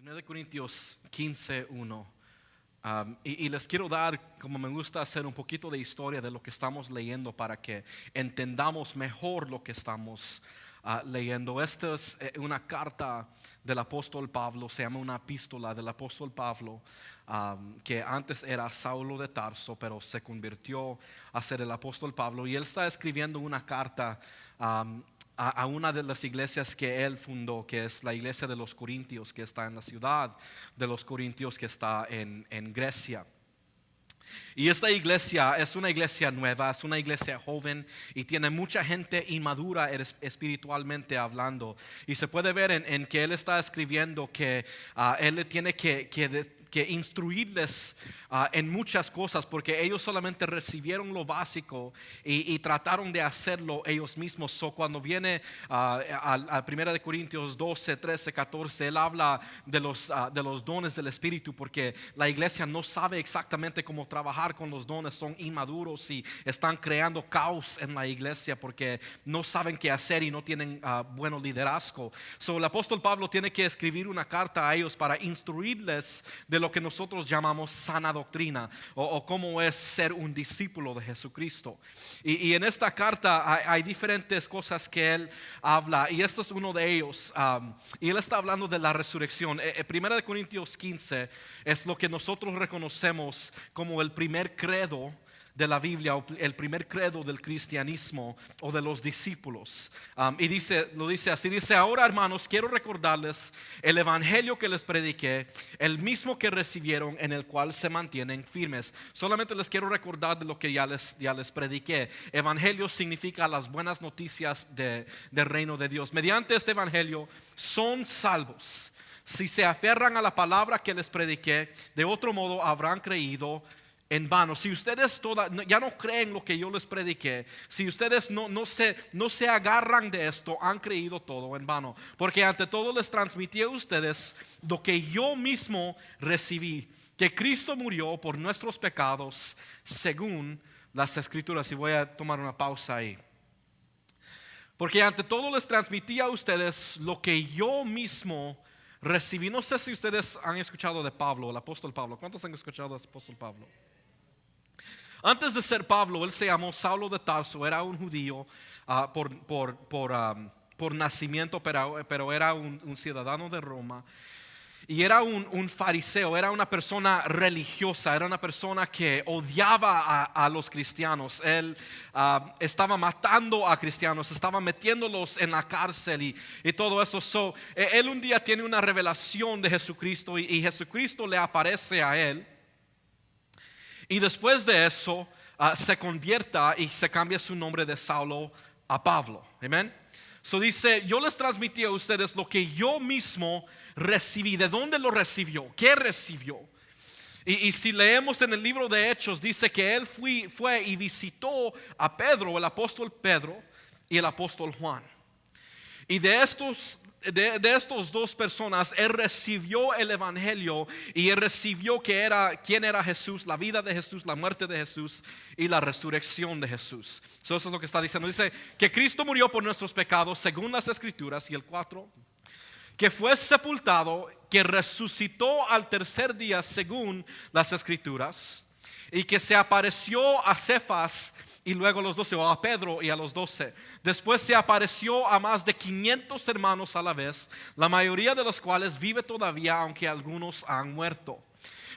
1 de Corintios 15:1. Y les quiero dar, como me gusta hacer, un poquito de historia de lo que estamos leyendo para que entendamos mejor lo que estamos leyendo. Esta es una carta del apóstol Pablo, se llama una epístola del apóstol Pablo, que antes era Saulo de Tarso, pero se convirtió a ser el apóstol Pablo. Y él está escribiendo una carta a una de las iglesias que él fundó, que es la iglesia de los Corintios, que está en la ciudad de los Corintios, que está en Grecia. Y esta iglesia es una iglesia nueva, es una iglesia joven y tiene mucha gente inmadura espiritualmente hablando. Y se puede ver en que él está escribiendo que él le tiene que instruirles en muchas cosas, porque ellos solamente recibieron lo básico y trataron de hacerlo ellos mismos. Cuando viene a 1 de Corintios 12, 13, 14, él habla de los dones del Espíritu, porque la iglesia no sabe exactamente cómo trabajar con los dones, son inmaduros y están creando caos en la iglesia porque no saben qué hacer y no tienen buen liderazgo. El apóstol Pablo tiene que escribir una carta a ellos para instruirles de lo que nosotros llamamos sana doctrina, o cómo es ser un discípulo de Jesucristo. Y en esta carta hay diferentes cosas que él habla, y esto es uno de ellos. Y él está hablando de la resurrección. 1 de Corintios 15 es lo que nosotros reconocemos como el primer credo de la Biblia, o el primer credo del cristianismo o de los discípulos. Y lo dice así, dice: ahora, hermanos, quiero recordarles el evangelio que les prediqué, el mismo que recibieron, en el cual se mantienen firmes. Solamente les quiero recordar de lo que ya les prediqué. Evangelio significa las buenas noticias del reino de Dios. Mediante este evangelio son salvos si se aferran a la palabra que les prediqué. De otro modo habrán creído en vano. Si ustedes ya no creen lo que yo les prediqué, si ustedes no se agarran de esto, han creído todo en vano. Porque ante todo les transmití a ustedes lo que yo mismo recibí, que Cristo murió por nuestros pecados según las Escrituras. Y voy a tomar una pausa ahí. Porque ante todo les transmití a ustedes lo que yo mismo recibí. No sé si ustedes han escuchado de Pablo, el apóstol Pablo. ¿Cuántos han escuchado del apóstol Pablo? Antes de ser Pablo, él se llamó Saulo de Tarso. Era un judío por nacimiento, pero era un ciudadano de Roma. Y era un fariseo, era una persona religiosa, era una persona que odiaba a los cristianos. Él estaba matando a cristianos, estaba metiéndolos en la cárcel y todo eso. Él un día tiene una revelación de Jesucristo y Jesucristo le aparece a él. Y después de eso se convierta y se cambia su nombre de Saulo a Pablo. Amén. Dice: yo les transmití a ustedes lo que yo mismo recibí. ¿De dónde lo recibió? ¿Qué recibió? Y si leemos en el libro de Hechos, dice que él fue y visitó a Pedro, el apóstol Pedro, y el apóstol Juan. Y de estos dos personas, él recibió el evangelio y él recibió quién era Jesús, la vida de Jesús, la muerte de Jesús y la resurrección de Jesús. Eso es lo que está diciendo. Dice que Cristo murió por nuestros pecados según las Escrituras. Y el 4, que fue sepultado, que resucitó al tercer día según las Escrituras, y que se apareció a Cefas y luego a los 12, o a Pedro y a los 12. Después se apareció a más de 500 hermanos a la vez, la mayoría de los cuales vive todavía, aunque algunos han muerto.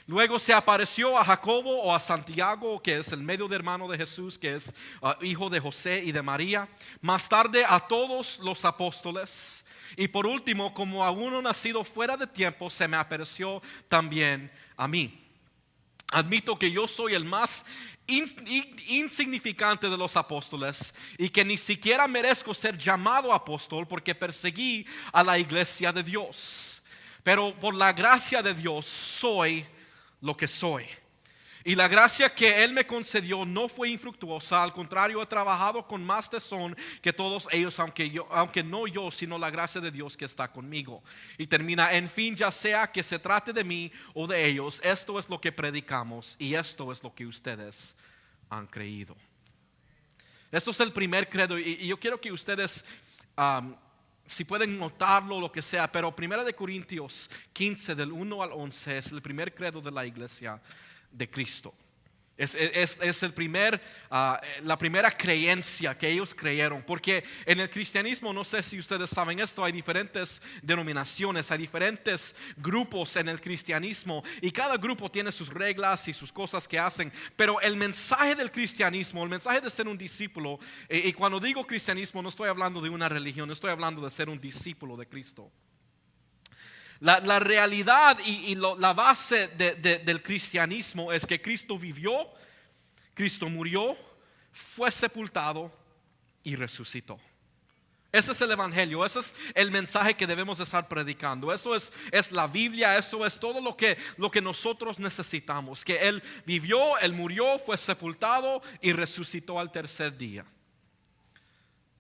Luego se apareció a Jacobo o a Santiago, que es el medio de hermano de Jesús, que es hijo de José y de María. Más tarde a todos los apóstoles. Y por último, como a uno nacido fuera de tiempo, se me apareció también a mí. Admito que yo soy el más insignificante de los apóstoles y que ni siquiera merezco ser llamado apóstol, porque perseguí a la iglesia de Dios. Pero por la gracia de Dios soy lo que soy. Y la gracia que Él me concedió no fue infructuosa, al contrario, he trabajado con más tesón que todos ellos, aunque no yo, sino la gracia de Dios que está conmigo. Y termina: en fin, ya sea que se trate de mí o de ellos, esto es lo que predicamos y esto es lo que ustedes han creído. Esto es el primer credo, y yo quiero que ustedes si pueden notarlo, lo que sea, pero 1 Corintios 15 del 1 al 11 es el primer credo de la iglesia de Cristo. Es el la primera creencia que ellos creyeron, porque en el cristianismo, no sé si ustedes saben esto, hay diferentes denominaciones, hay diferentes grupos en el cristianismo y cada grupo tiene sus reglas y sus cosas que hacen, pero el mensaje del cristianismo, el mensaje de ser un discípulo, y cuando digo cristianismo no estoy hablando de una religión, estoy hablando de ser un discípulo de Cristo. La realidad y la base del cristianismo es que Cristo vivió, Cristo murió, fue sepultado y resucitó. Ese es el evangelio, ese es el mensaje que debemos estar predicando. Eso es la Biblia, eso es todo lo que nosotros necesitamos. Que Él vivió, Él murió, fue sepultado y resucitó al tercer día.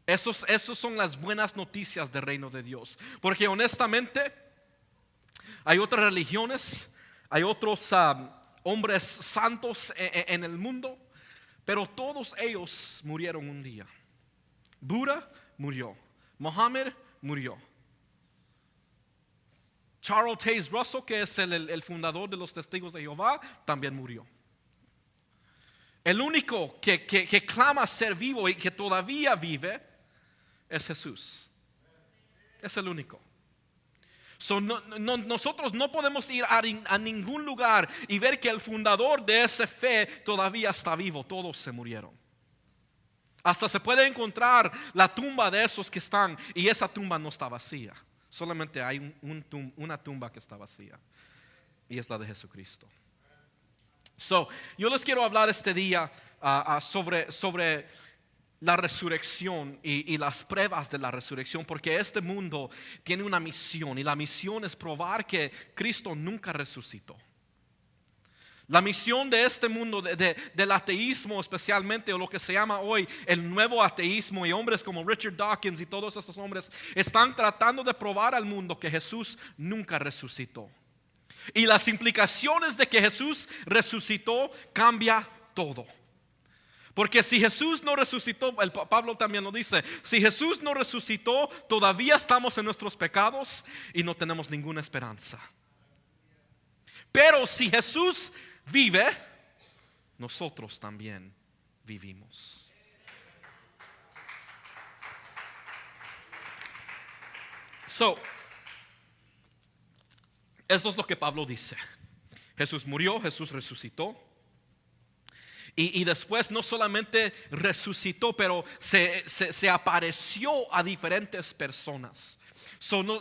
Esos son las buenas noticias del reino de Dios. Porque honestamente hay otras religiones, hay otros hombres santos en el mundo, pero todos ellos murieron un día. Buda murió, Mohammed murió, Charles Taze Russell, que es el fundador de los Testigos de Jehová, también murió. El único que clama ser vivo y que todavía vive es Jesús. Es el único. Nosotros no podemos ir a ningún lugar y ver que el fundador de esa fe todavía está vivo. Todos se murieron. Hasta se puede encontrar la tumba de esos que están y esa tumba no está vacía. Solamente hay una tumba que está vacía y es la de Jesucristo. Yo les quiero hablar este día sobre la resurrección y las pruebas de la resurrección, porque este mundo tiene una misión y la misión es probar que Cristo nunca resucitó. La misión de este mundo, del ateísmo especialmente, o lo que se llama hoy el nuevo ateísmo, y hombres como Richard Dawkins y todos estos hombres están tratando de probar al mundo que Jesús nunca resucitó. Y las implicaciones de que Jesús resucitó cambia todo. Porque si Jesús no resucitó, Pablo también lo dice, si Jesús no resucitó, todavía estamos en nuestros pecados y no tenemos ninguna esperanza. Pero si Jesús vive, nosotros también vivimos. Esto es lo que Pablo dice. Jesús murió, Jesús resucitó. Y después no solamente resucitó, pero se apareció a diferentes personas.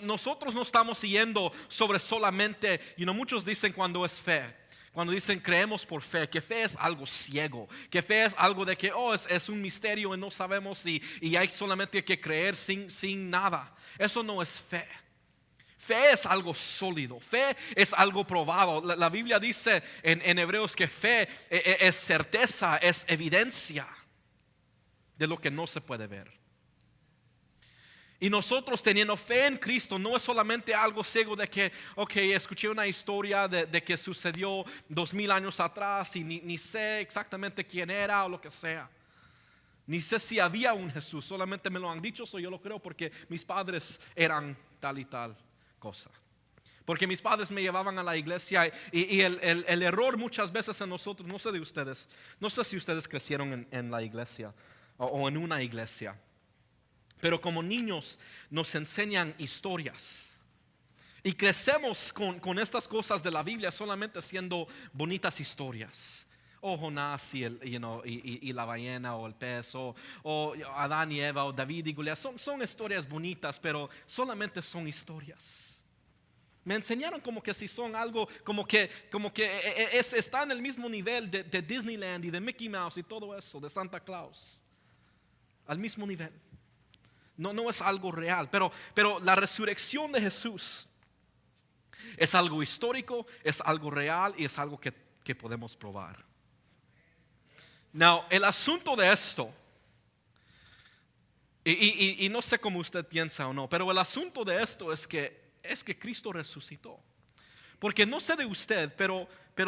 Nosotros no estamos siguiendo sobre solamente, muchos dicen cuando es fe, cuando dicen creemos por fe, que fe es algo ciego, que fe es algo de que es un misterio y no sabemos y hay solamente que creer sin nada. Eso no es fe. Fe es algo sólido, fe es algo probado. La Biblia dice en Hebreos que fe es certeza, es evidencia de lo que no se puede ver. Y nosotros teniendo fe en Cristo no es solamente algo ciego de que, escuché una historia de que sucedió 2000 años atrás y ni sé exactamente quién era o lo que sea. Ni sé si había un Jesús, solamente me lo han dicho, yo lo creo porque mis padres eran tal y tal cosa. Porque mis padres me llevaban a la iglesia y el error muchas veces en nosotros, no sé de ustedes, no sé si ustedes crecieron en la iglesia o en una iglesia, pero como niños nos enseñan historias y crecemos con estas cosas de la Biblia solamente siendo bonitas historias. Jonás y la ballena o el pez o Adán y Eva o David y Goliat son historias bonitas, pero solamente son historias. Me enseñaron como que si son algo como que está en el mismo nivel de Disneyland y de Mickey Mouse y todo eso, de Santa Claus, al mismo nivel. No es algo real, pero la resurrección de Jesús es algo histórico, es algo real y es algo que podemos probar. Now, el asunto de esto, y no sé cómo usted piensa o no, pero el asunto de esto es que Cristo resucitó. Porque no sé de usted, pero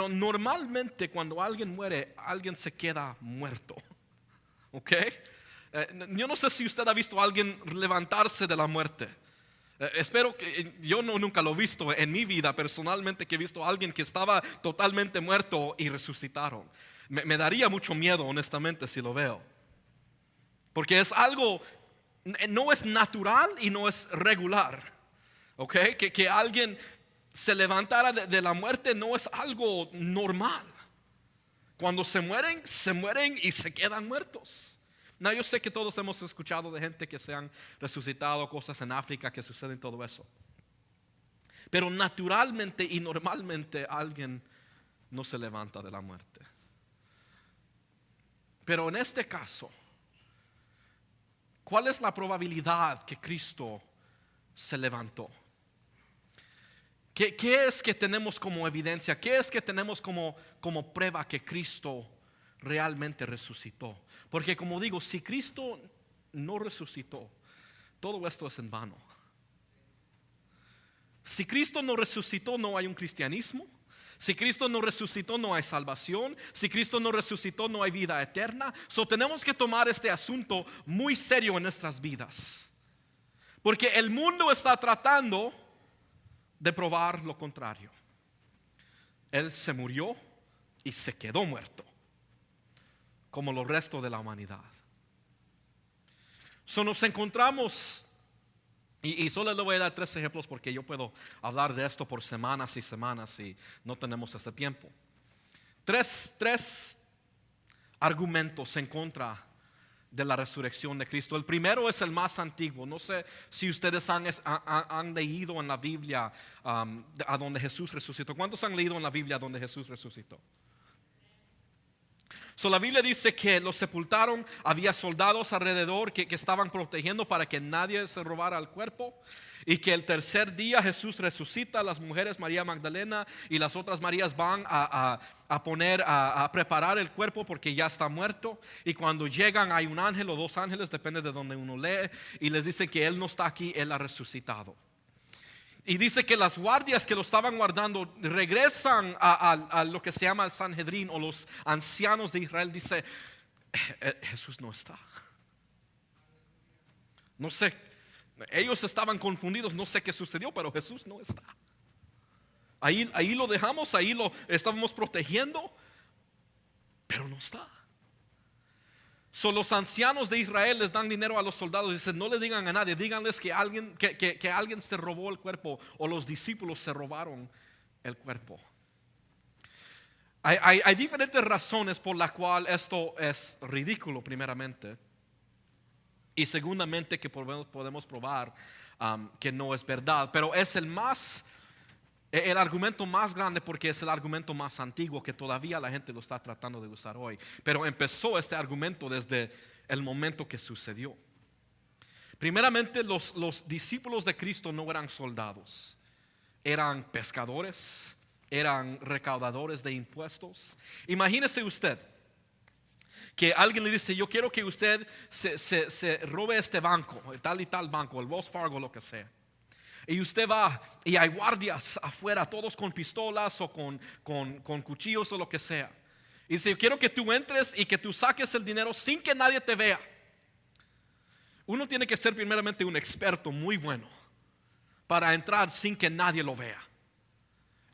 normalmente cuando alguien muere, alguien se queda muerto. ¿Ok? Yo no sé si usted ha visto a alguien levantarse de la muerte. Espero que yo nunca lo he visto en mi vida personalmente, que he visto a alguien que estaba totalmente muerto y resucitaron. Me daría mucho miedo, honestamente, si lo veo. Porque es algo, no es natural y no es regular. ¿Ok? Que alguien se levantara de la muerte no es algo normal. Cuando se mueren y se quedan muertos. No, yo sé que todos hemos escuchado de gente que se han resucitado, cosas en África que suceden, todo eso. Pero naturalmente y normalmente alguien no se levanta de la muerte. Pero en este caso, ¿cuál es la probabilidad que Cristo se levantó? ¿Qué es que tenemos como evidencia? ¿Qué es que tenemos como prueba que Cristo realmente resucitó? Porque como digo, si Cristo no resucitó, todo esto es en vano. Si Cristo no resucitó, no hay un cristianismo. Si Cristo no resucitó, no hay salvación. Si Cristo no resucitó, no hay vida eterna. Tenemos que tomar este asunto muy serio en nuestras vidas. Porque el mundo está tratando de probar lo contrario. Él se murió y se quedó muerto, como los restos de la humanidad. Nos encontramos, y solo le voy a dar 3 ejemplos porque yo puedo hablar de esto por semanas y semanas y no tenemos ese tiempo. Tres argumentos en contra de la resurrección de Cristo. El primero es el más antiguo. No sé si ustedes han leído en la Biblia a donde Jesús resucitó. ¿Cuántos han leído en la Biblia a donde Jesús resucitó? La Biblia dice que los sepultaron, había soldados alrededor que estaban protegiendo para que nadie se robara el cuerpo, y que el tercer día Jesús resucita. Las mujeres María Magdalena y las otras Marías van a preparar el cuerpo porque ya está muerto, y cuando llegan hay un ángel o 2 ángeles, depende de donde uno lee, y les dice que Él no está aquí, Él ha resucitado. Y dice que las guardias que lo estaban guardando regresan a lo que se llama el Sanhedrín o los ancianos de Israel. Dice, Jesús no está. No sé, ellos estaban confundidos, no sé qué sucedió, pero Jesús no está. Ahí lo dejamos, ahí lo estábamos protegiendo, pero no está. Los ancianos de Israel les dan dinero a los soldados. Dicen, no le digan a nadie, díganles que alguien se robó el cuerpo, o los discípulos se robaron el cuerpo. Hay diferentes razones por las cuales esto es ridículo, primeramente, y segundamente que podemos probar que no es verdad. Pero es el argumento más grande porque es el argumento más antiguo que todavía la gente lo está tratando de usar hoy. Pero empezó este argumento desde el momento que sucedió. Primeramente, los discípulos de Cristo no eran soldados, eran pescadores, eran recaudadores de impuestos. Imagínese usted que alguien le dice, yo quiero que usted se robe este banco, tal y tal banco, el Wells Fargo, lo que sea. Y usted va y hay guardias afuera, todos con pistolas o con cuchillos o lo que sea. Y dice, yo quiero que tú entres y que tú saques el dinero sin que nadie te vea. Uno tiene que ser primeramente un experto muy bueno para entrar sin que nadie lo vea.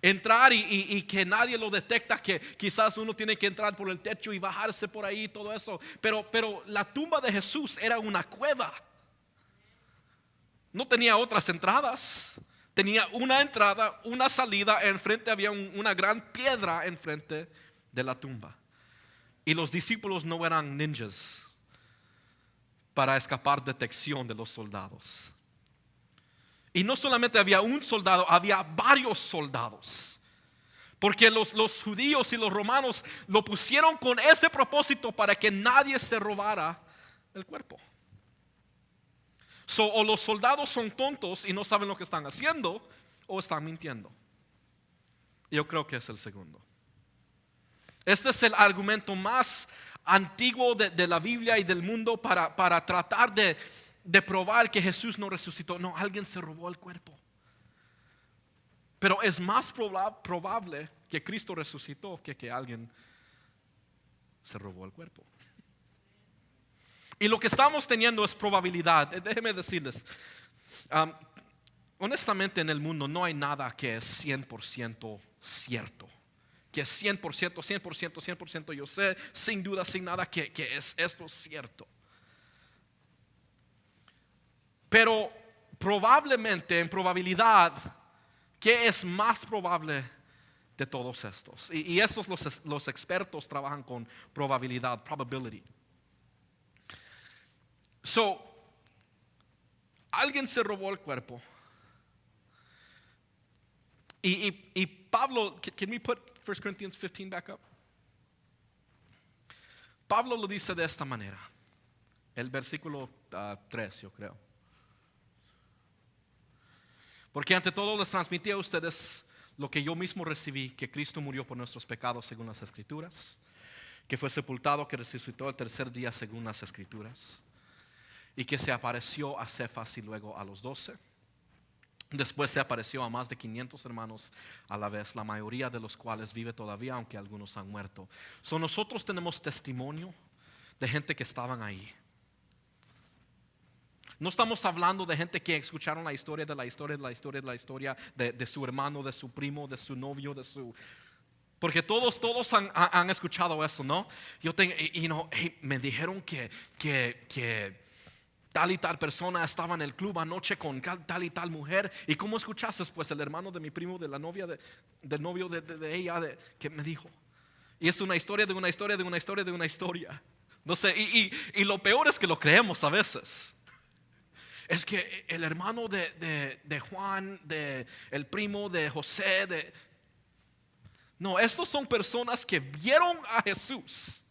Entrar y que nadie lo detecta, que quizás uno tiene que entrar por el techo y bajarse por ahí, todo eso. Pero la tumba de Jesús era una cueva. No tenía otras entradas. Tenía una entrada, una salida. Enfrente había una gran piedra enfrente de la tumba. Y los discípulos no eran ninjas para escapar detección de los soldados. Y no solamente había un soldado, había varios soldados. Porque los judíos y los romanos lo pusieron con ese propósito, para que nadie se robara el cuerpo. O los soldados son tontos y no saben lo que están haciendo, o están mintiendo. Yo creo que es el segundo. Este es el argumento más antiguo de la Biblia y del mundo para tratar de probar que Jesús no resucitó. No, alguien se robó el cuerpo. Pero es más probable que Cristo resucitó que alguien se robó el cuerpo. Y lo que estamos teniendo es probabilidad. Déjenme decirles, honestamente en el mundo no hay nada que es 100% cierto. Que es 100%, 100%, 100% yo sé, sin duda, sin nada, que es esto cierto. Pero probablemente, en probabilidad, ¿qué es más probable de todos estos? Y estos los expertos trabajan con probabilidad, probability. So, alguien se robó el cuerpo. Y Pablo, can we put 1 Corinthians 15 back up? Pablo lo dice de esta manera. El versículo 3, yo creo. Porque ante todo les transmití a ustedes lo que yo mismo recibí, que Cristo murió por nuestros pecados según las Escrituras, que fue sepultado, que resucitó el tercer día según las Escrituras, y que se apareció a Cefas y luego a los 12. Después se apareció a más de 500 hermanos a la vez, la mayoría de los cuales vive todavía, aunque algunos han muerto. Nosotros tenemos testimonio de gente que estaban ahí. No estamos hablando de gente que escucharon la historia de la historia de la historia de la historia de su hermano, de su primo, de su novio, de su... Porque todos han escuchado eso, ¿no? Me dijeron que tal y tal persona estaba en el club anoche con tal y tal mujer. ¿Y cómo escuchaste? Pues el hermano de mi primo, de la novia, del novio de ella, que me dijo. Y es una historia de una historia de una historia de una historia. No sé, y lo peor es que lo creemos a veces. Es que el hermano de Juan, el primo de José, no, estos son personas que vieron a Jesús.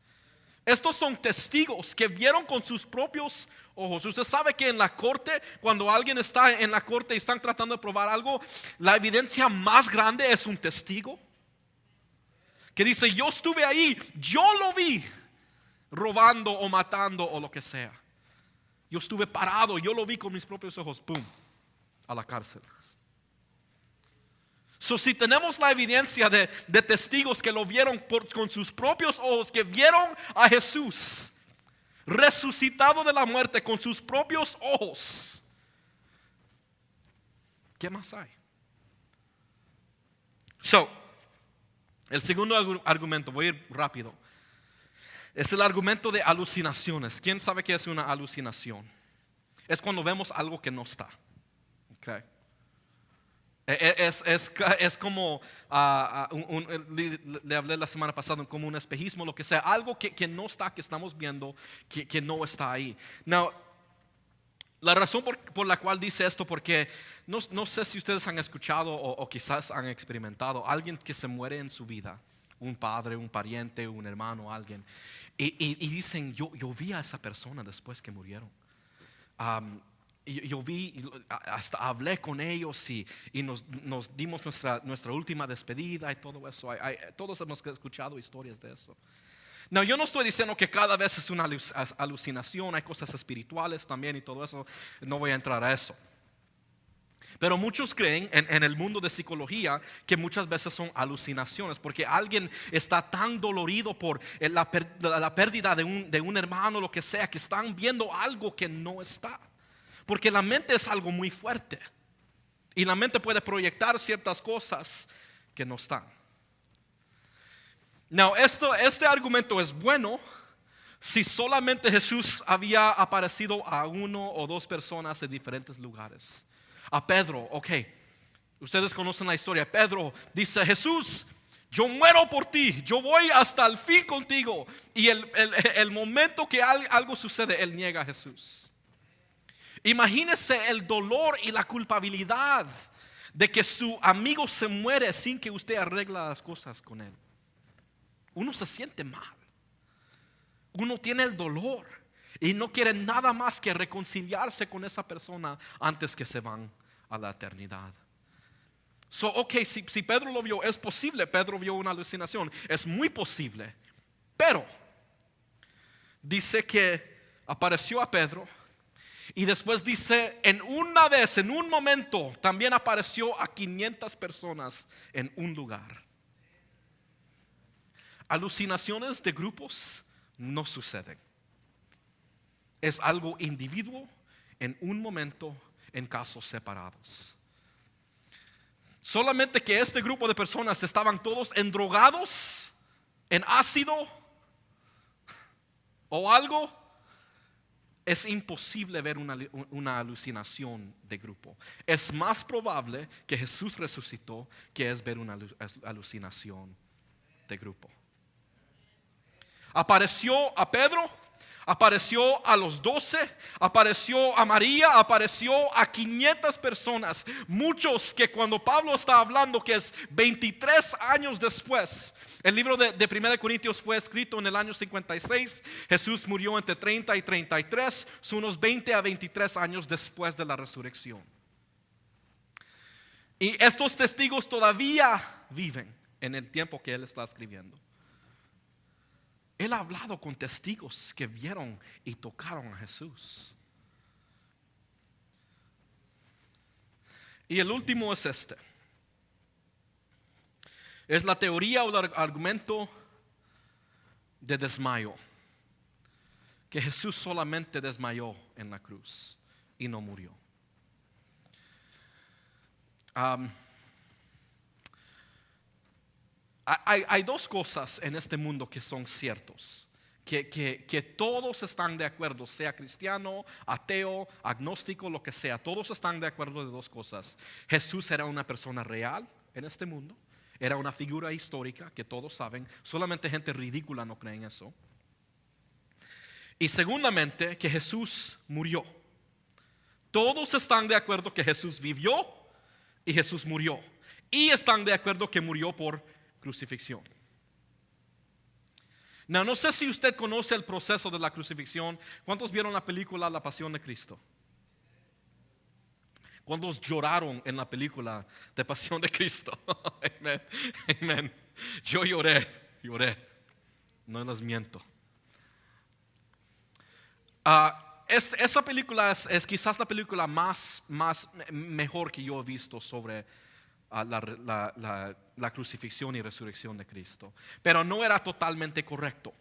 Estos son testigos que vieron con sus propios ojos. Usted sabe que en la corte, cuando alguien está en la corte y están tratando de probar algo, la evidencia más grande es un testigo que dice: yo estuve ahí, yo lo vi robando o matando o lo que sea. Yo estuve parado, yo lo vi con mis propios ojos. ¡Pum! A la cárcel. Si tenemos la evidencia de testigos que lo vieron con sus propios ojos, que vieron a Jesús resucitado de la muerte con sus propios ojos, ¿qué más hay? El segundo argumento, voy a ir rápido, es el argumento de alucinaciones. ¿Quién sabe qué es una alucinación? Es cuando vemos algo que no está. Okay. Es como le hablé la semana pasada, como un espejismo, lo que sea, algo que no está, que estamos viendo, que no está ahí. Now, la razón por la cual dice esto, porque no sé si ustedes han escuchado o quizás han experimentado alguien que se muere en su vida, un padre, un pariente, un hermano, alguien, y dicen: yo vi a esa persona después que murieron. Yo vi, hasta hablé con ellos y nos dimos nuestra última despedida y todo eso. Todos hemos escuchado historias de eso. No, yo no estoy diciendo que cada vez es una alucinación, hay cosas espirituales también y todo eso. No voy a entrar a eso. Pero muchos creen en el mundo de psicología que muchas veces son alucinaciones, porque alguien está tan dolorido por la pérdida de un hermano, lo que sea, que están viendo algo que no está. Porque la mente es algo muy fuerte y la mente puede proyectar ciertas cosas que no están. Now, este argumento es bueno si solamente Jesús había aparecido a uno o dos personas en diferentes lugares. A Pedro, ok, ustedes conocen la historia. Pedro dice: Jesús, yo muero por ti, yo voy hasta el fin contigo. Y el momento que algo sucede, él niega a Jesús. Imagínese el dolor y la culpabilidad de que su amigo se muere sin que usted arregle las cosas con él. Uno se siente mal. Uno tiene el dolor y no quiere nada más que reconciliarse con esa persona antes que se van a la eternidad. Si Pedro lo vio, es posible. Pedro vio una alucinación, es muy posible. Pero dice que apareció a Pedro. Y después dice: en un momento, también apareció a 500 personas en un lugar. Alucinaciones de grupos no suceden. Es algo individuo, en un momento, en casos separados. Solamente que este grupo de personas estaban todos endrogados, en ácido o algo. Es imposible ver una alucinación de grupo. Es más probable que Jesús resucitó que es ver una alucinación de grupo. Apareció a Pedro, apareció a los 12, apareció a María, apareció a 500 personas. Muchos que cuando Pablo está hablando que es 23 años después. El libro de 1 Corintios fue escrito en el año 56. Jesús murió entre 30 y 33. Son unos 20 a 23 años después de la resurrección. Y estos testigos todavía viven en el tiempo que él está escribiendo. Él ha hablado con testigos que vieron y tocaron a Jesús. Y el último es este. Es la teoría o el argumento de desmayo. Que Jesús solamente desmayó en la cruz y no murió. Hay dos cosas en este mundo que son ciertos, que todos están de acuerdo, sea cristiano, ateo, agnóstico, lo que sea, todos están de acuerdo de dos cosas. Jesús era una persona real en este mundo, era una figura histórica que todos saben, solamente gente ridícula no cree en eso. Y segundamente, que Jesús murió. Todos están de acuerdo que Jesús vivió y Jesús murió. Y están de acuerdo que murió por crucifixión. No sé si usted conoce el proceso de la crucifixión. ¿Cuántos vieron la película La Pasión de Cristo? ¿Cuántos lloraron en la película de Pasión de Cristo? Amén, amén. Yo lloré. No les miento. Esa película es quizás la película más mejor que yo he visto sobre la crucifixión y resurrección de Cristo. Pero no era totalmente correcto.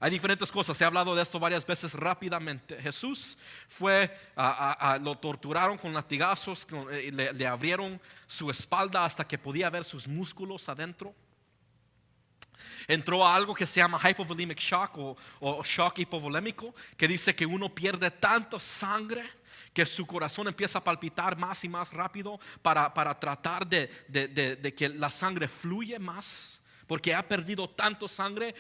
Hay diferentes cosas, he hablado de esto varias veces rápidamente. Jesús fue, lo torturaron con latigazos, le abrieron su espalda hasta que podía ver sus músculos adentro. Entró a algo que se llama hypovolemic shock o shock hipovolémico, que dice que uno pierde tanta sangre que su corazón empieza a palpitar más y más rápido para tratar de que la sangre fluya más. Porque ha perdido tanto sangre,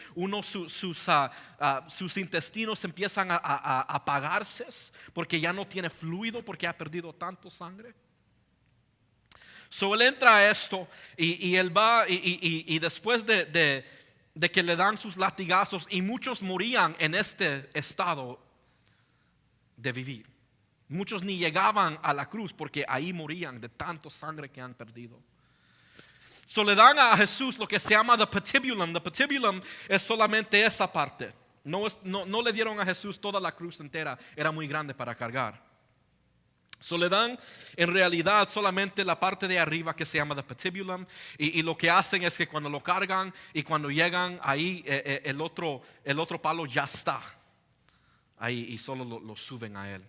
sus intestinos empiezan a apagarse porque ya no tiene fluido, porque ha perdido tanto sangre. So él entra a esto y él va y después de que le dan sus latigazos, y muchos morían en este estado de vivir. Muchos ni llegaban a la cruz porque ahí morían de tanto sangre que han perdido. So le dan a Jesús lo que se llama the patibulum. The patibulum es solamente esa parte. No le dieron a Jesús toda la cruz entera, era muy grande para cargar. So le dan en realidad solamente la parte de arriba que se llama the patibulum, y lo que hacen es que cuando lo cargan y cuando llegan ahí, el otro palo ya está ahí y solo lo suben a él.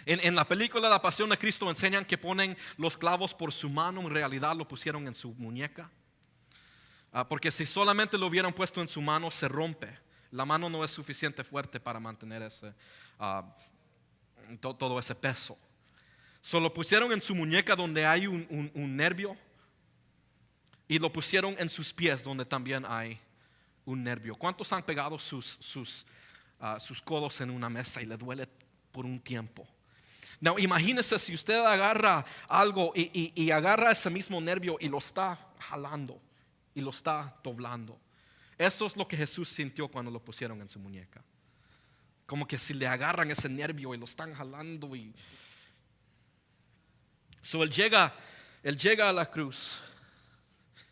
En la película La Pasión de Cristo enseñan que ponen los clavos por su mano, en realidad lo pusieron en su muñeca. Porque si solamente lo hubieran puesto en su mano, se rompe. La mano no es suficiente fuerte para mantener todo ese peso. Solo pusieron en su muñeca donde hay un nervio, y lo pusieron en sus pies donde también hay un nervio. ¿Cuántos han pegado sus codos en una mesa y le duele por un tiempo? No, imagínese si usted agarra algo y agarra ese mismo nervio y lo está jalando y lo está doblando. Eso es lo que Jesús sintió cuando lo pusieron en su muñeca. Como que si le agarran ese nervio y lo están jalando. So él llega a la cruz.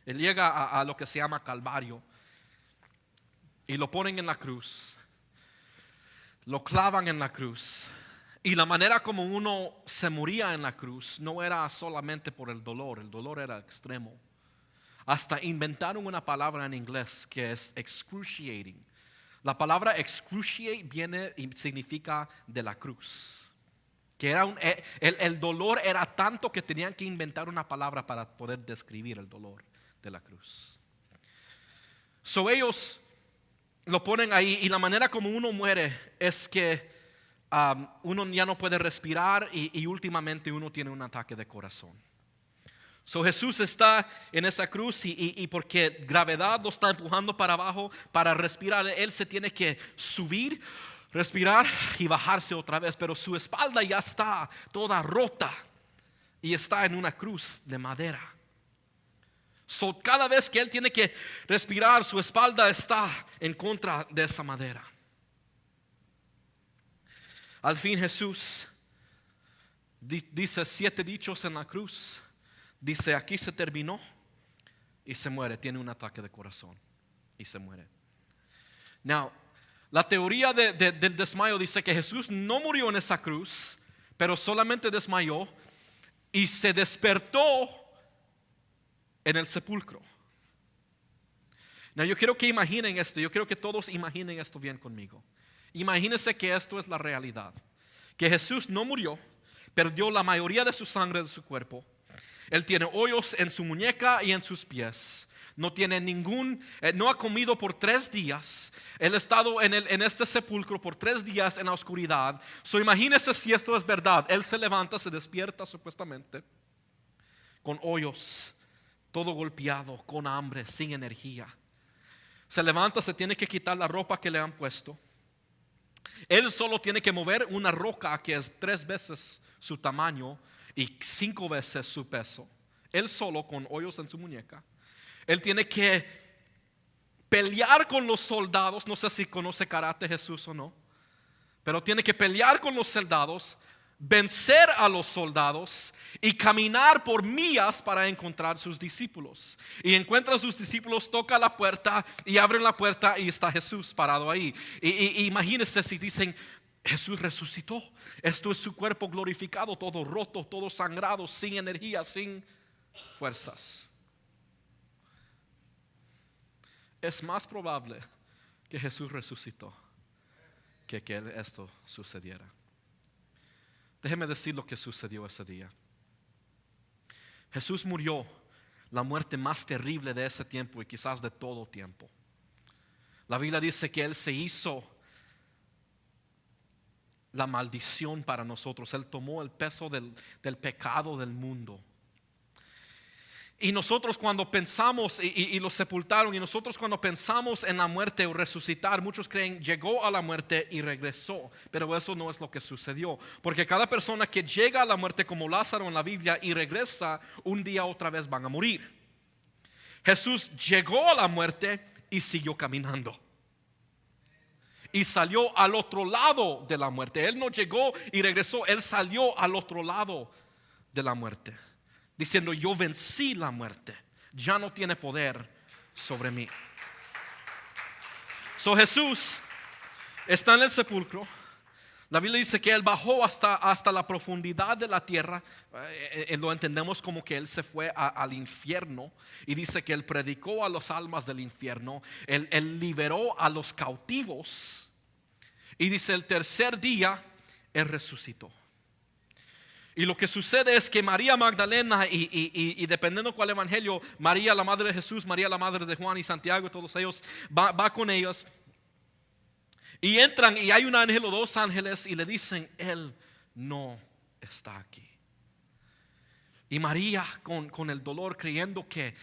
Él llega a lo que se llama Calvario. Y lo ponen en la cruz. Lo clavan en la cruz. Y la manera como uno se moría en la cruz no era solamente por el dolor era extremo. Hasta inventaron una palabra en inglés que es excruciating. La palabra excruciate viene y significa de la cruz. Que era el dolor era tanto que tenían que inventar una palabra para poder describir el dolor de la cruz. So ellos lo ponen ahí, y la manera como uno muere es que uno ya no puede respirar y últimamente uno tiene un ataque de corazón. So Jesús está en esa cruz y porque gravedad lo está empujando para abajo para respirar, él se tiene que subir, respirar y bajarse otra vez, pero su espalda ya está toda rota y está en una cruz de madera. So, cada vez que él tiene que respirar, su espalda está en contra de esa madera. Al fin Jesús dice 7 dichos en la cruz. Dice: aquí se terminó, y se muere. Tiene un ataque de corazón y se muere. Now, la teoría del desmayo dice que Jesús no murió en esa cruz, pero solamente desmayó y se despertó en el sepulcro. Now, yo quiero que imaginen esto. Yo quiero que todos imaginen esto bien conmigo. Imagínense que esto es la realidad. Que Jesús no murió, perdió la mayoría de su sangre de su cuerpo. Él tiene hoyos en su muñeca y en sus pies. No tiene no ha comido por 3 días. Él ha estado en este sepulcro por 3 días en la oscuridad. So, imagínense si esto es verdad. Él se levanta, se despierta supuestamente con hoyos, todo golpeado, con hambre, sin energía. Se levanta, se tiene que quitar la ropa que le han puesto. Él solo tiene que mover una roca que es 3 veces su tamaño y 5 veces su peso. Él solo, con hoyos en su muñeca. Él tiene que pelear con los soldados. No sé si conoce karate Jesús o no, pero tiene que pelear con los soldados, vencer a los soldados y caminar por millas para encontrar sus discípulos. Y encuentra a sus discípulos, toca la puerta y abren la puerta y está Jesús parado ahí. Y imagínense si dicen: Jesús resucitó. Esto es su cuerpo glorificado, todo roto, todo sangrado, sin energía, sin fuerzas. Es más probable que Jesús resucitó que esto sucediera. Déjeme decir lo que sucedió ese día. Jesús murió la muerte más terrible de ese tiempo y quizás de todo tiempo. La Biblia dice que Él se hizo la maldición para nosotros. Él tomó el peso del pecado del mundo. Y nosotros cuando pensamos, y lo sepultaron, y nosotros cuando pensamos en la muerte o resucitar, muchos creen llegó a la muerte y regresó, pero eso no es lo que sucedió, porque cada persona que llega a la muerte como Lázaro en la Biblia y regresa, un día otra vez van a morir. Jesús llegó a la muerte y siguió caminando y salió al otro lado de la muerte. Él no llegó y regresó, Él salió al otro lado de la muerte, diciendo: yo vencí la muerte, ya no tiene poder sobre mí. So Jesús está en el sepulcro. La Biblia dice que Él bajó hasta la profundidad de la tierra. Lo entendemos como que Él se fue al infierno. Y dice que Él predicó a las almas del infierno. Él liberó a los cautivos. Y dice: el tercer día Él resucitó. Y lo que sucede es que María Magdalena y dependiendo cuál evangelio, María la madre de Jesús, María la madre de Juan y Santiago, todos ellos, va con ellos. Y entran y hay un ángel o 2 ángeles y le dicen: Él no está aquí. Y María con el dolor, creyendo que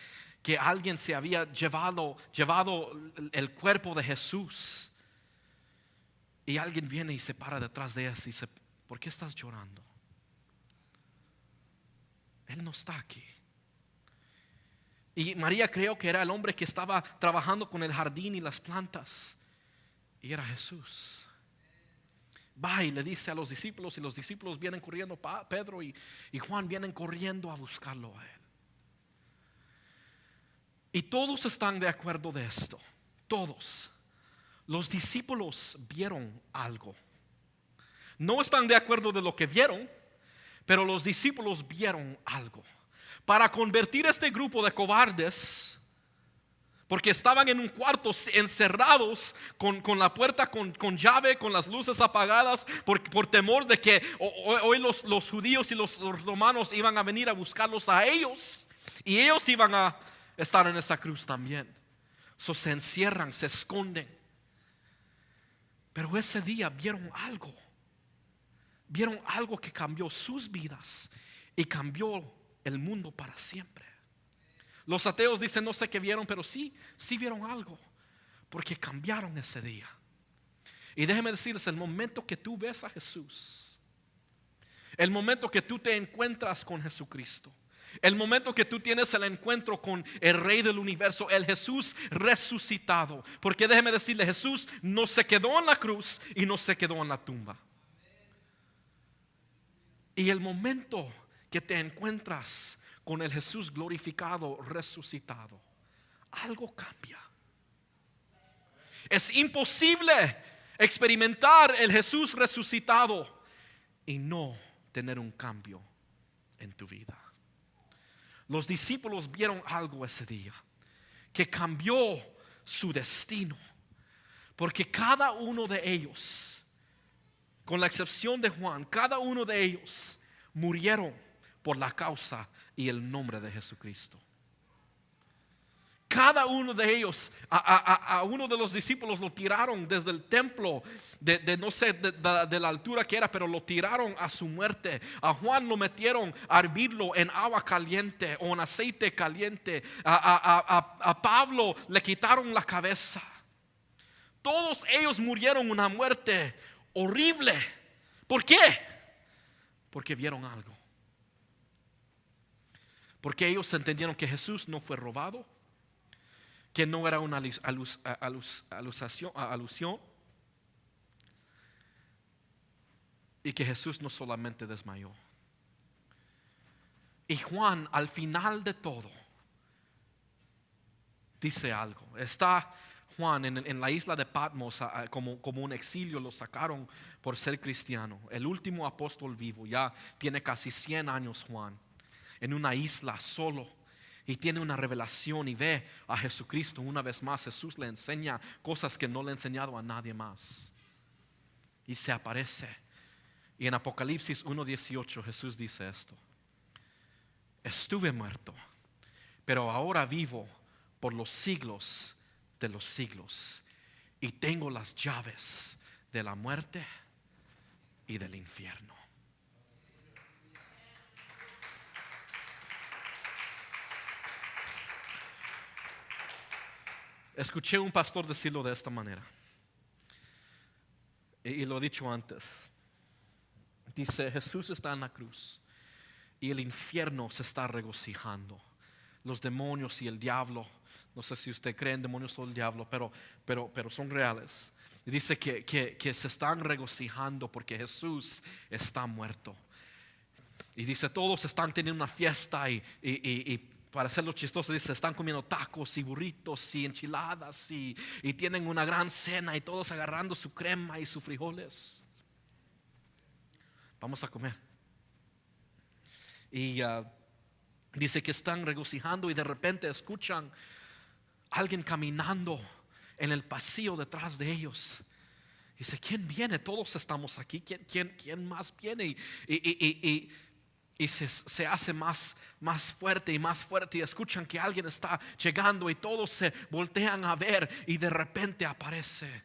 alguien se había llevado el cuerpo de Jesús. Y alguien viene y se para detrás de ella y dice: ¿por qué estás llorando? Él no está aquí. Y María creyó que era el hombre que estaba trabajando con el jardín y las plantas. Y era Jesús. Va y le dice a los discípulos, y los discípulos vienen corriendo. Pedro y Juan vienen corriendo a buscarlo a Él. Y todos están de acuerdo de esto. Todos. Los discípulos vieron algo. No están de acuerdo de lo que vieron, pero los discípulos vieron algo. Para convertir este grupo de cobardes, Porque estaban en un cuarto encerrados con la puerta con llave, con las luces apagadas, por temor de que hoy los judíos y los romanos iban a venir a buscarlos a ellos. Y ellos iban a estar en esa cruz también. Se encierran, se esconden. Pero ese día vieron algo. Vieron algo que cambió sus vidas y cambió el mundo para siempre. Los ateos dicen no sé qué vieron, pero sí vieron algo, porque cambiaron ese día. Y déjeme decirles, el momento que tú ves a Jesús, el momento que tú te encuentras con Jesucristo, el momento que tú tienes el encuentro con el Rey del universo, el Jesús resucitado, porque déjeme decirle, Jesús no se quedó en la cruz y no se quedó en la tumba. Y el momento que te encuentras con el Jesús glorificado, resucitado, algo cambia. Es imposible experimentar el Jesús resucitado y no tener un cambio en tu vida. Los discípulos vieron algo ese día que cambió su destino, porque cada uno de ellos, con la excepción de Juan, cada uno de ellos murieron por la causa y el nombre de Jesucristo. Cada uno de ellos, a uno de los discípulos lo tiraron desde el templo, no sé de la altura que era, pero lo tiraron a su muerte. A Juan lo metieron a hervirlo en agua caliente o en aceite caliente. A Pablo le quitaron la cabeza. Todos ellos murieron una muerte horrible. ¿Por qué? Porque vieron algo. Porque ellos entendieron que Jesús no fue robado, que no era una alusión, y que Jesús no solamente desmayó. Y Juan al final de todo dice algo. Está Juan en la isla de Patmos como un exilio, lo sacaron por ser cristiano. El último apóstol vivo, ya tiene casi 100 años Juan, en una isla solo. Y tiene una revelación y ve a Jesucristo una vez más. Jesús le enseña cosas que no le ha enseñado a nadie más. Y se aparece. Y en Apocalipsis 1:18 Jesús dice esto: estuve muerto, pero ahora vivo por los siglos de los siglos. Y tengo las llaves de la muerte y del infierno. Escuché un pastor decirlo de esta manera, y lo he dicho antes. Dice: Jesús está en la cruz y el infierno se está regocijando. Los demonios y el diablo, no sé si usted cree en demonios o el diablo, pero son reales. Y dice que se están regocijando porque Jesús está muerto. Y dice: todos están teniendo una fiesta y para hacerlo chistoso, dice, están comiendo tacos y burritos y enchiladas y tienen una gran cena y todos agarrando su crema y sus frijoles. Vamos a comer. Y dice que están regocijando y de repente escuchan a alguien caminando en el pasillo detrás de ellos. Dice: ¿quién viene? Todos estamos aquí. ¿Quién más viene? Y se hace más fuerte y más fuerte, y escuchan que alguien está llegando y todos se voltean a ver y de repente aparece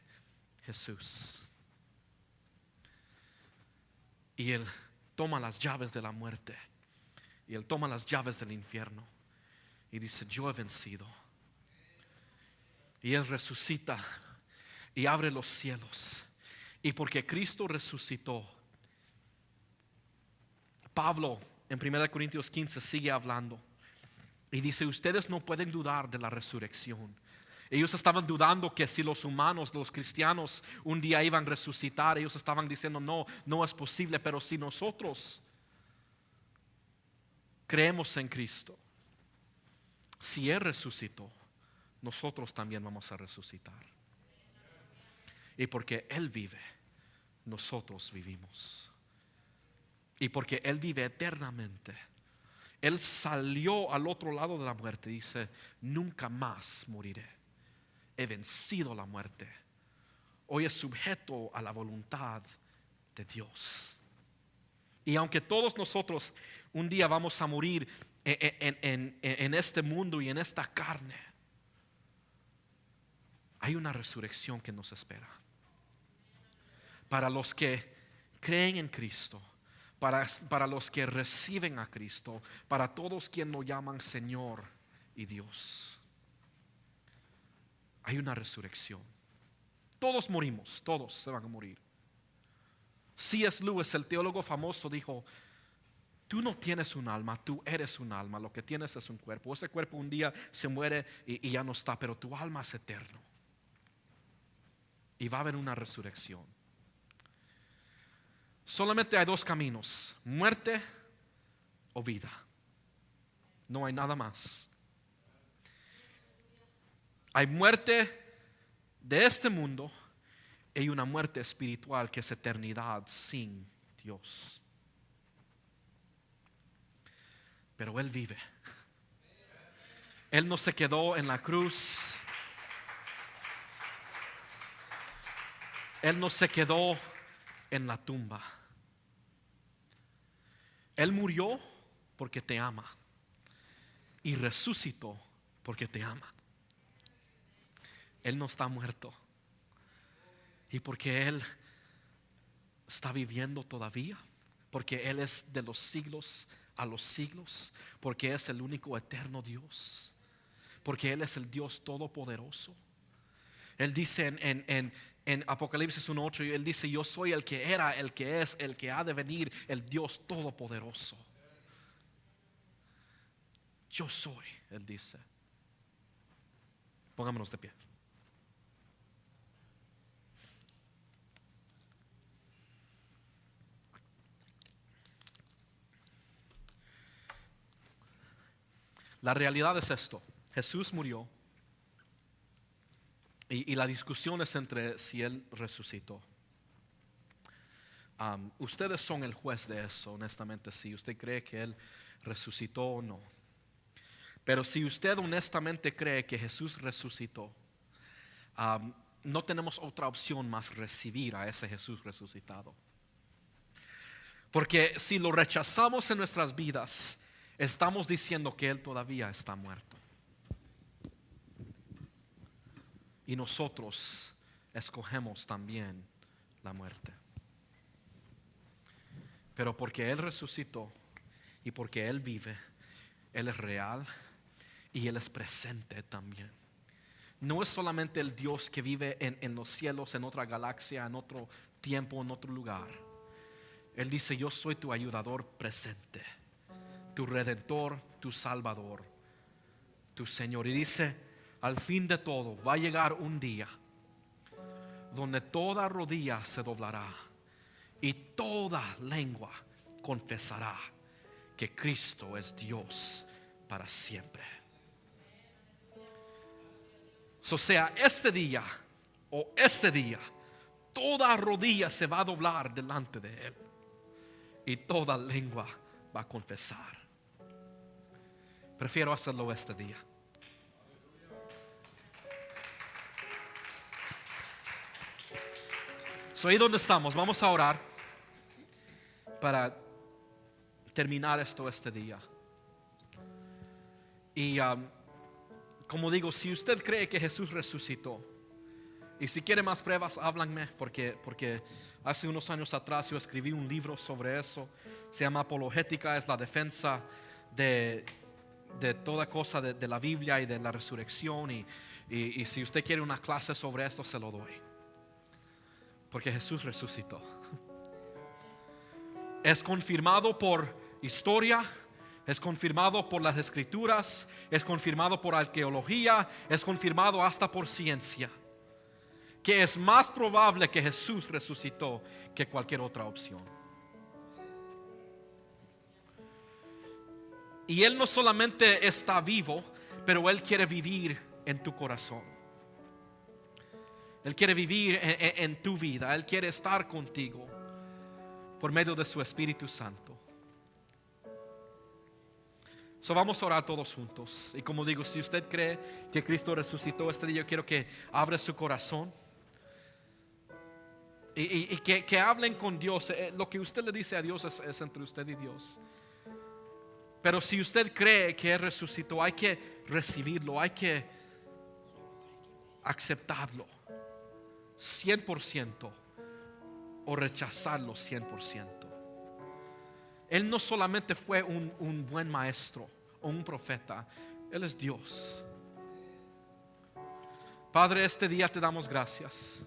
Jesús. Y Él toma las llaves de la muerte y Él toma las llaves del infierno y dice: yo he vencido. Y Él resucita y abre los cielos. Y porque Cristo resucitó, Pablo en 1 Corintios 15 sigue hablando y dice: ustedes no pueden dudar de la resurrección. Ellos estaban dudando que si los humanos, los cristianos, un día iban a resucitar. Ellos estaban diciendo: no es posible. Pero si nosotros creemos en Cristo, si Él resucitó, nosotros también vamos a resucitar. Y porque Él vive, nosotros vivimos. Y porque Él vive eternamente, Él salió al otro lado de la muerte y dice: nunca más moriré. he vencido la muerte. Hoy es sujeto a la voluntad de Dios. Y aunque todos nosotros un día vamos a morir en este mundo y en esta carne, hay una resurrección que nos espera. Para los que creen en Cristo, para los que reciben a Cristo, para todos quienes lo llaman Señor y Dios. Hay una resurrección. Todos morimos, todos se van a morir. C.S. Lewis, el teólogo famoso, dijo: tú no tienes un alma, tú eres un alma. Lo que tienes es un cuerpo. Ese cuerpo un día se muere y ya no está, pero tu alma es eterno. Y va a haber una resurrección. Solamente hay dos caminos: muerte o vida. No hay nada más. Hay muerte de este mundo y una muerte espiritual que es eternidad sin Dios. Pero Él vive. Él no se quedó en la cruz. Él no se quedó en la tumba. Él murió porque te ama y resucitó porque te ama. Él no está muerto. Y porque Él está viviendo todavía, porque Él es de los siglos a los siglos, porque es el único eterno Dios, porque Él es el Dios todopoderoso. Él dice en Apocalipsis 1:8, Él dice: yo soy el que era, el que es, el que ha de venir, el Dios todopoderoso. Yo soy, Él dice. Pongámonos de pie. La realidad es esto: Jesús murió y la discusión es entre si Él resucitó. Ustedes son el juez de eso, honestamente. Si usted cree que Él resucitó o no. Pero si usted honestamente cree que Jesús resucitó, no tenemos otra opción más recibir a ese Jesús resucitado. Porque si lo rechazamos en nuestras vidas, estamos diciendo que Él todavía está muerto. Y nosotros escogemos también la muerte. Pero porque Él resucitó y porque Él vive, Él es real y Él es presente también. No es solamente el Dios que vive en los cielos, en otra galaxia, en otro tiempo, en otro lugar. Él dice: yo soy tu ayudador presente, tu redentor, tu salvador, tu Señor. Y dice: al fin de todo va a llegar un día donde toda rodilla se doblará y toda lengua confesará que Cristo es Dios para siempre. O sea, este día o ese día, toda rodilla se va a doblar delante de Él y toda lengua va a confesar. Prefiero hacerlo este día. Ahí donde estamos, vamos a orar para terminar esto este día. Y como digo, si usted cree que Jesús resucitó, y si quiere más pruebas, háblanme, porque hace unos años atrás yo escribí un libro sobre eso. Se llama Apologética, es la defensa de toda cosa de la Biblia y de la resurrección. Y si usted quiere una clase sobre esto, se lo doy. Porque Jesús resucitó. Es confirmado por historia, es confirmado por las escrituras, es confirmado por arqueología, es confirmado hasta por ciencia, que es más probable que Jesús resucitó que cualquier otra opción. Y Él no solamente está vivo, pero Él quiere vivir en tu corazón. Él quiere vivir en tu vida. Él quiere estar contigo por medio de su Espíritu Santo. So vamos a orar todos juntos. Y como digo, si usted cree que Cristo resucitó este día, yo quiero que abra su corazón y que hablen con Dios. Lo que usted le dice a Dios es entre usted y Dios. Pero si usted cree que Él resucitó, hay que recibirlo, hay que aceptarlo 100% o rechazarlo 100%. Él no solamente fue un buen maestro o un profeta, Él es Dios. Padre, este día te damos gracias.